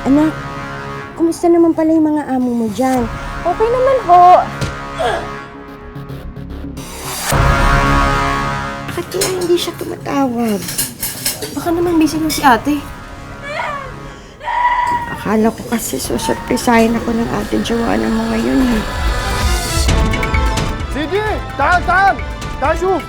Anak, kumusta naman pala yung mga amo mo dyan? Okay naman ho. Bakit kaya hindi siya tumatawag? Baka naman busy na si ate. Akala ko kasi susurprisahin ako ng ate Joanna mo ngayon eh. Sige! Tahan! Tahan! Tahan, Shuf!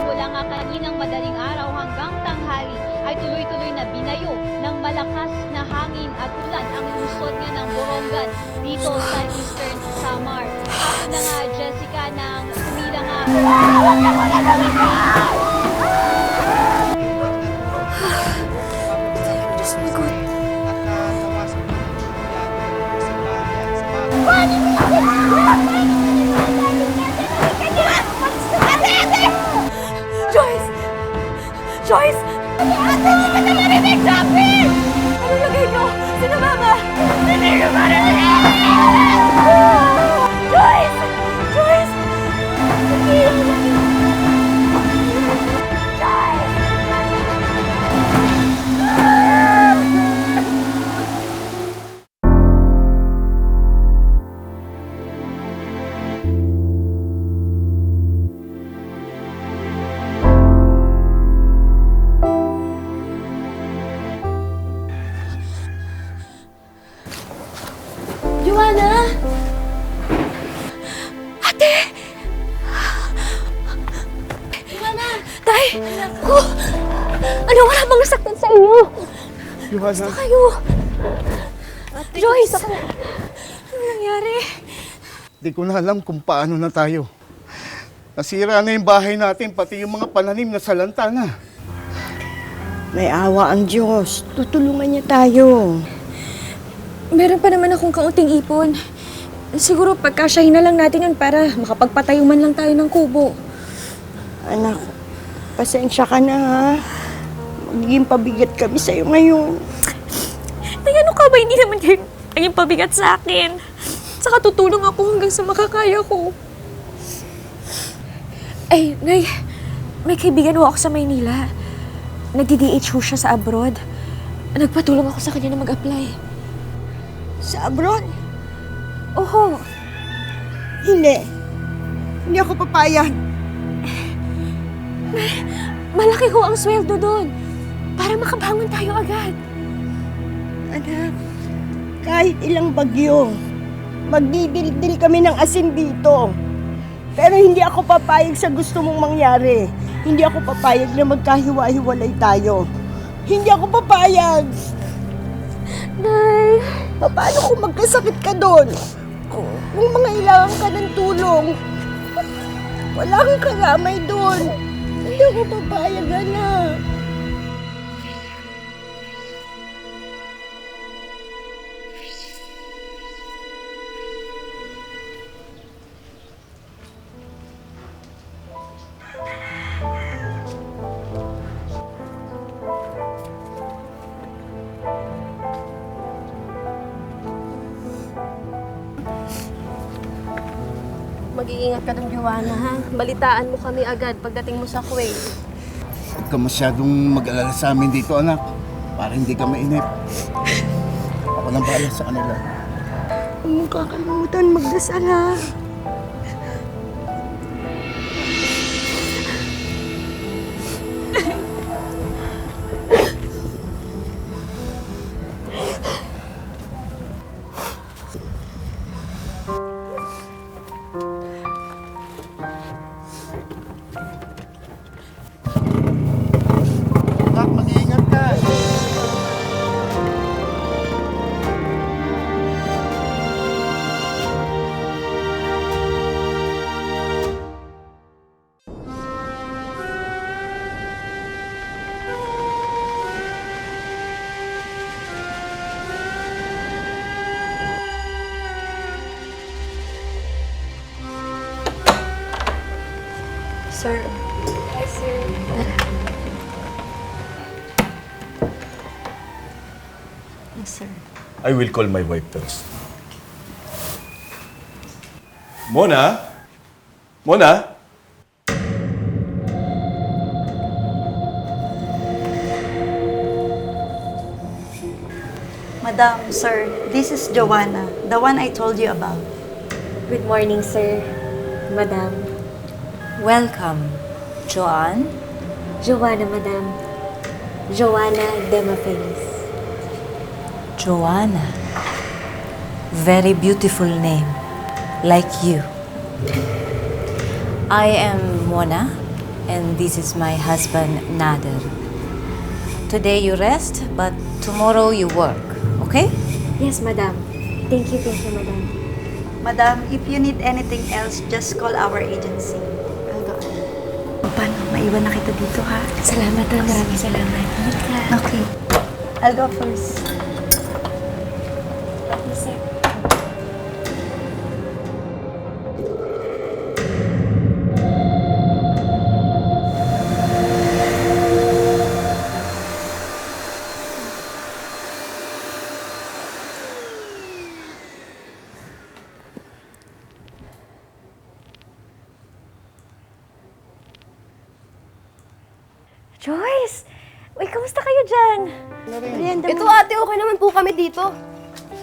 Mula nga kaninang madaling araw hanggang tanghali ay tuloy-tuloy na binayo ng malakas na hangin at ulan ang lungsod nga ng Borongan dito sa Eastern Samar. Ako na nga, Jessica, nang umila nga. Joyce! Joyce! Ate, hindi ka na marinig! Sabi! Anong lagay nyo? Sino mama? Hindi ka marinig! Joyce! Joyce! Joanna! Ate! Joanna! Tay! Ko! Ano, wala bang nasaktan sa inyo? Joanna, Kayo! Joyce! Ano nangyari? di ko na alam kung paano na tayo. Nasira na yung bahay natin, pati yung mga pananim na salanta na. May awa ang Diyos. Tutulungan niya tayo. Meron pa naman akong kaunting ipon. Siguro pagkasyahin na lang natin yun para makapagpatayo man lang tayo ng kubo. Anak, pasensya ka na ha. Magiging pabigat kami sa'yo ngayon. Tay, ano ka ba? Hindi naman kayo naging pabigat sa akin. Saka tutulong ako hanggang sa makakaya ko. Ay, Nay, may kaibigan ho ako sa Maynila. Nagdi-DH ho siya sa abroad. Nagpatulong ako sa kanya na mag-apply. Sa abroad? Oho, Hindi. Hindi ako papayag. malaki ho ang sweldo doon. Para makabangon tayo agad. Anak, kahit ilang bagyo, magdidildil kami ng asin dito. Pero hindi ako papayag sa gusto mong mangyari. Hindi ako papayag na magkahiwa-hiwalay tayo. Hindi ako papayag. Nay, Paano kung magkasakit ka doon? Kung mangailangan ka ng tulong, wala kang karamay doon. Hindi ako papayag, anak. Mag-iingat ka ng Joanna, ha? Balitaan mo kami agad pagdating mo sa Kuwait. Huwag ka masyadong mag-alala sa amin dito, anak. Para hindi ka mainip. Ako lang bahala sa kanila. Huwag mong kakalimutan magdasal, ha? Anak, mag-iingat ka. Sir. Sir. Yes, sir. I will call my wife first. Mona? Mona? Madam, sir, this is Joanna, the one I told you about. Good morning, sir. Madam. Welcome, Joanne. Joanna, madam. Joanna Demafelis. Joanna. Very beautiful name, like you. I am Mona, and this is my husband, Nader. Today you rest, but tomorrow you work, okay? Yes, madam. Thank you, madam. Madam, if you need anything else, just call our agency. I'll go. Paano? Maiwan na kita dito, ha? Salamat, maraming salamat. Ingat ka. Okay. I'll go first. Yes, sir. Joyce! Uy, kamusta kayo dyan? Merienda Ito mo. ate, okay naman po kami dito.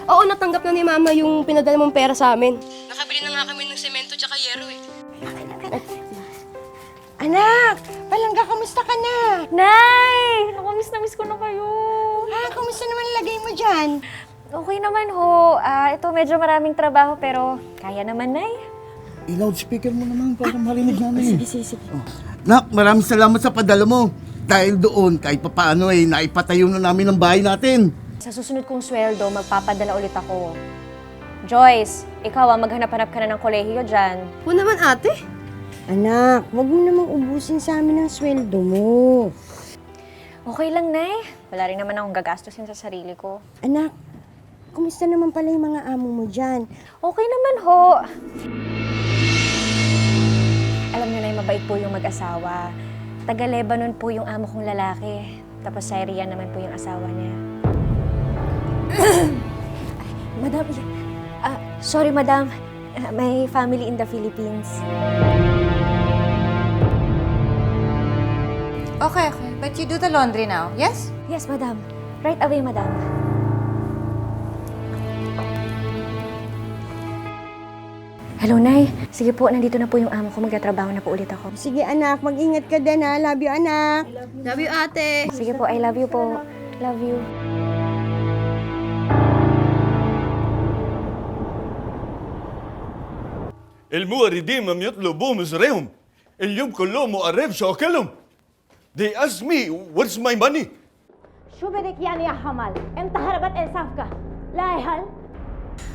Oo, natanggap na ni Mama yung pinadala mong pera sa amin. Nakabili na nga kami ng semento tsaka yero eh. Anak, palangga, kamusta ka na? Nay! Nakamiss na miss ko na kayo. Kamusta naman lagay mo dyan? Okay naman ho. Ito medyo maraming trabaho pero kaya naman, Nay. I-loudspeaker mo naman para marinig namin. Sige. Nak, maraming salamat sa padala mo. Dahil doon, kahit papaano naipatayo na namin ang bahay natin. Sa susunod kong sweldo, magpapadala ulit ako. Joyce, ikaw maghanap-hanap ka na ng kolehiyo dyan. Oo naman ate. Anak, wag mo namang ubusin sa amin ang sweldo mo. Okay lang, Nay. Wala rin naman akong gagastusin sa sarili ko. Anak, kumusta naman pala yung mga amo mo dyan? Okay naman ho. Alam niyo, Nay, mabait po yung mag-asawa. Taga-Lebanon po yung amo kong lalaki. Tapos Syrian naman po yung asawa niya. Madam, sorry, madam. May family in the Philippines. Okay. But you do the laundry now, yes? Yes, madam. Right away, madam. Hello, Nay. Sige po, nandito na po yung amo ko. Magtatrabaho na po ulit ako. Sige anak, mag-ingat ka din ha. Love you anak. Love you ate. Sige po, I love you po. Love you. الموردين لم يطلبوا مزرعهم اليوم كلهم مقرب شاكلهم. They asked me, where's my money? شو بدك يعني يا حمل؟ انت هربت الصفقة لا يهل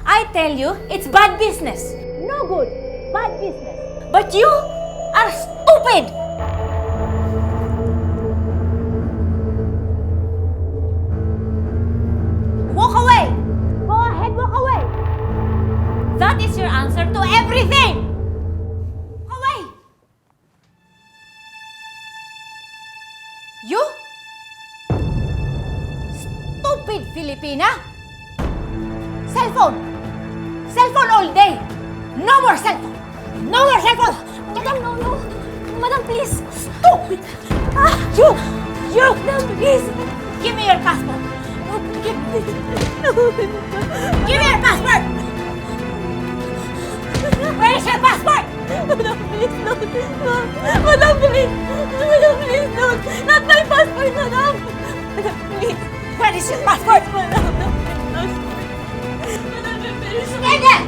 I tell you, it's bad business. no good bad business But you are stupid. Walk away. go ahead walk away That is your answer to everything. Walk away. You? Stupid Filipina. Cellphone. Cellphone all day. No more cellphone. No more cellphone. Madam, no. Madam, please. Stupid. You. Madam, please. Give me your passport. Give me your passport. Where is your passport? Madam, please don't. Madam, please. Madam, please don't. Not my passport, madam. Madam, please. Where is your passport? Madam, please. Madam, please. Stay there.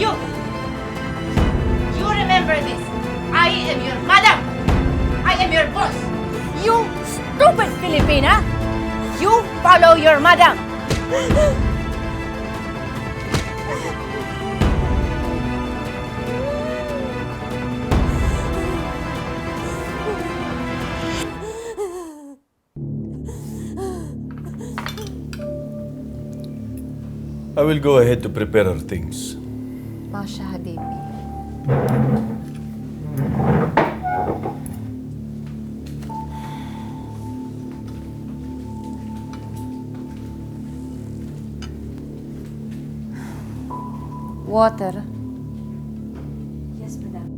You. You remember this. I am your madam. I am your boss. You stupid Filipina. You follow your madam. I will go ahead to prepare our things. Masha Habibi. Water. Yes, madam.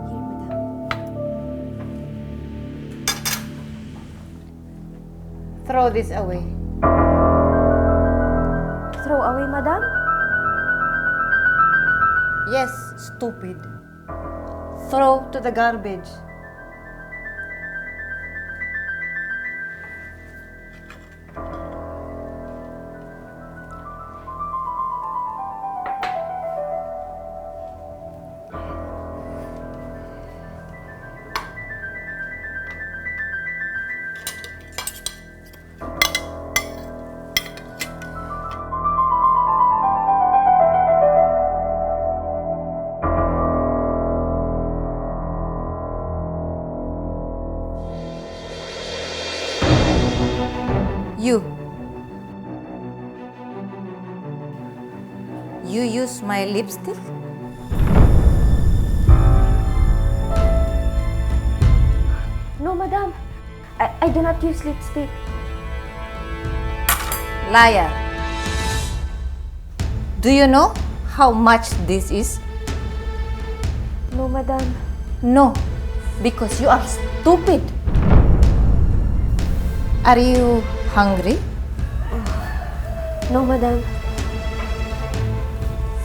Here, madam. Throw this away. Throw away, madam? Yes, stupid. Throw to the garbage. You use my lipstick? No, madam. I do not use lipstick. Liar. Do you know how much this is? No, madam. No, because you are stupid. Are you hungry? No, madam.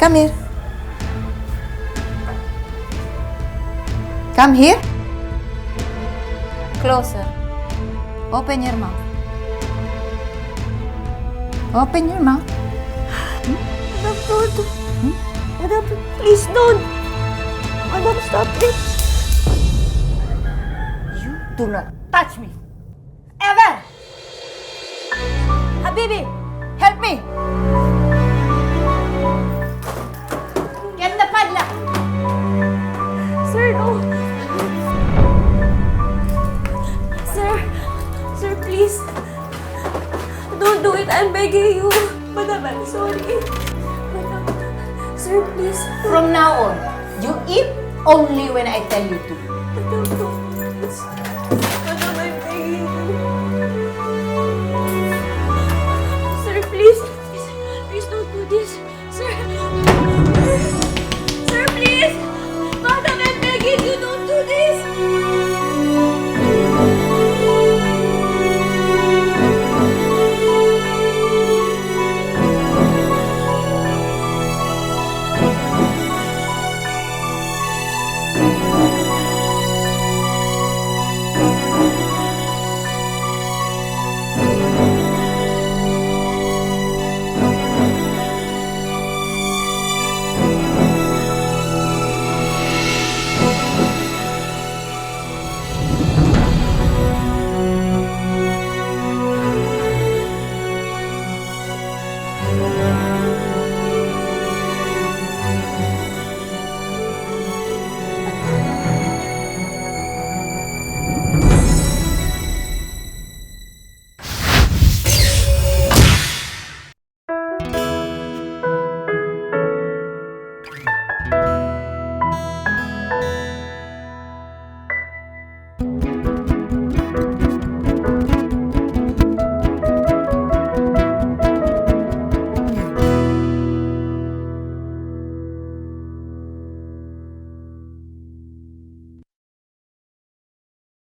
Come here. Come here. Closer. Open your mouth. Open your mouth. Madam, don't. Madam, please don't. Madam, stop it. You do not touch me. Ever! Habibi, help me! Get the padlock! Sir, no. Sir. Sir, please. Don't do it. I'm begging you. Madam, I'm sorry. Madam. Sir, please. From now on, you eat only when I tell you to. Madam, no.